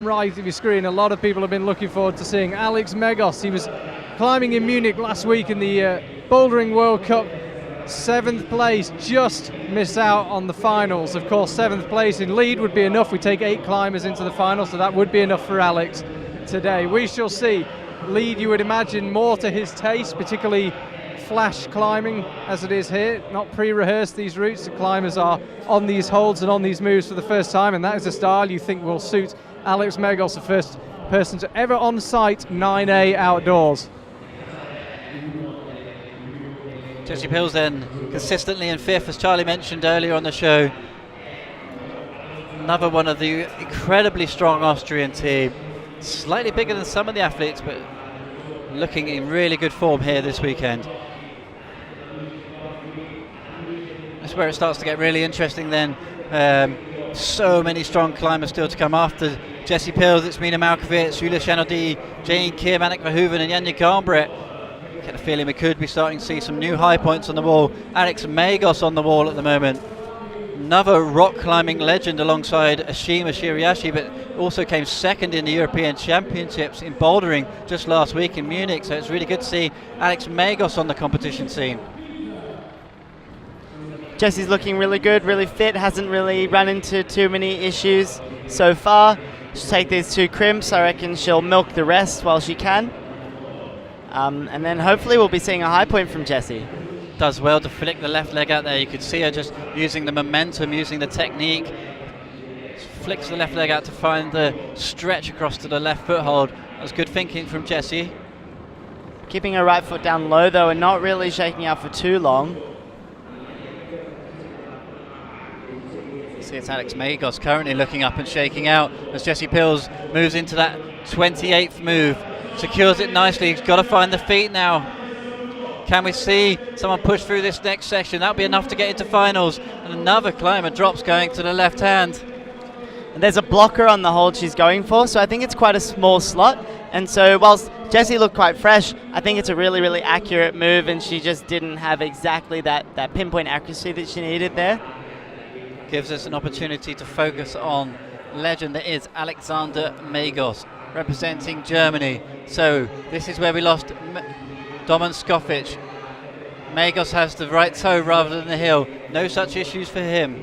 Right of your screen, a lot of people have been looking forward to seeing Alex Megos. He was climbing in Munich last week in the Bouldering World Cup, 7th place, just missed out on the finals. Of course, 7th place in lead would be enough. We take 8 climbers into the final, so that would be enough for Alex today. We shall see. Lead, you would imagine, more to his taste, particularly flash climbing as it is here. Not pre-rehearsed, these routes. The climbers are on these holds and on these moves for the first time, and that is a style you think will suit Alex Megos, the first person to ever on site 9A outdoors. Jessie Pills then consistently in 5th, as Charlie mentioned earlier on the show. Another one of the incredibly strong Austrian team. Slightly bigger than some of the athletes, but looking in really good form here this weekend. That's where it starts to get really interesting then. So many strong climbers still to come after Jessie Pills. It's Mina Malkovich, Julia Chanody, Jane Keir, Manik Verhoeven and Janja Garnbrett. Get a feeling we could be starting to see some new high points on the wall. Alex Megos on the wall at the moment. Another rock climbing legend alongside Ashima Shiriashi, but also came second in the European Championships in bouldering just last week in Munich. So it's really good to see Alex Megos on the competition scene. Jessie's looking really good, really fit, hasn't really run into too many issues so far. She'll take these 2 crimps. I reckon she'll milk the rest while she can. And then hopefully we'll be seeing a high point from Jessie. Does well to flick the left leg out there. You could see her just using the momentum, using the technique. Flicks the left leg out to find the stretch across to the left foothold. That was good thinking from Jessie. Keeping her right foot down low though and not really shaking out for too long. See, it's Alex Megos currently looking up and shaking out as Jessie Pills moves into that 28th move. Secures it nicely. He's got to find the feet now. Can we see someone push through this next section? That'll be enough to get into finals. And another climber drops going to the left hand. And there's a blocker on the hold she's going for, so I think it's quite a small slot. And so whilst Jessie looked quite fresh, I think it's a really, really accurate move, and she just didn't have exactly that pinpoint accuracy that she needed there. Gives us an opportunity to focus on legend that is Alexander Megos, representing Germany. So this is where we lost Domen Skofich. Megos has the right toe rather than the heel. No such issues for him.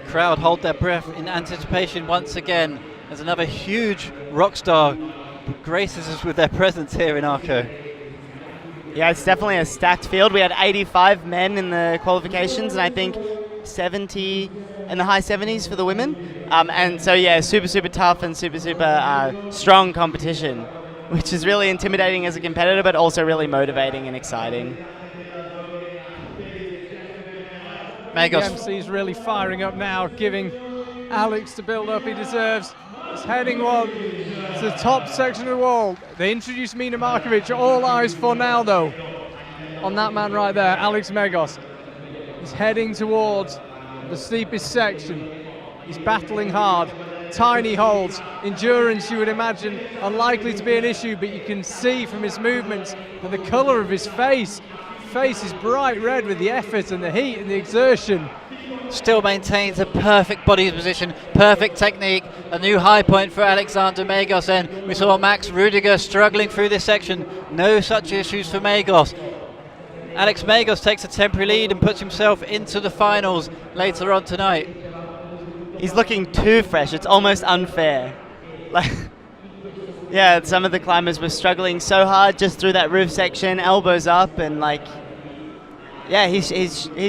Crowd hold their breath in anticipation once again as another huge rock star graces us with their presence here in Arco. Yeah, it's definitely a stacked field. We had 85 men in the qualifications and I think 70 in the high 70s for the women. And so yeah, super tough and super strong competition, which is really intimidating as a competitor, but also really motivating and exciting. Megos. The MC's really firing up now, giving Alex the build-up he deserves. He's heading on to the top section of the wall. They introduced Mina Markovic. All eyes for now, though, on that man right there, Alex Megos. He's heading towards the steepest section. He's battling hard. Tiny holds. Endurance, you would imagine, unlikely to be an issue, but you can see from his movements and the colour of his face. Face is bright red with the effort and the heat and the exertion. Still maintains a perfect body position, perfect technique. A new high point for Alexander Megos, and we saw Max Rudiger struggling through this section. No such issues for Megos. Alex Megos takes a temporary lead and puts himself into the finals later on tonight. He's looking too fresh. It's almost unfair. Yeah, some of the climbers were struggling so hard just through that roof section, elbows up, and yeah, he's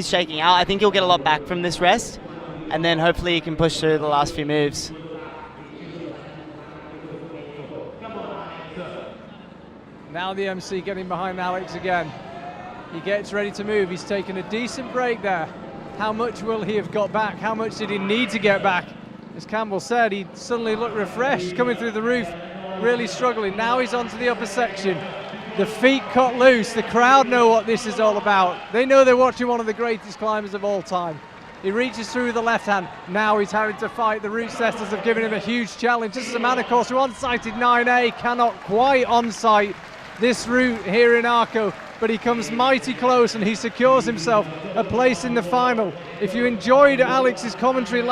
shaking out. I think he'll get a lot back from this rest, and then hopefully he can push through the last few moves. Now the MC getting behind Alex again. He gets ready to move. He's taken a decent break there. How much will he have got back? How much did he need to get back? As Campbell said, he suddenly looked refreshed coming through the roof, really struggling. Now he's onto the upper section. The feet cut loose. The crowd know what this is all about. They know they're watching one of the greatest climbers of all time. He reaches through the left hand. Now he's having to fight. The route setters have given him a huge challenge. This is a man, of course, who on-sighted 9A, cannot quite on-sight this route here in Arco, but he comes mighty close and he secures himself a place in the final. If you enjoyed Alex's commentary last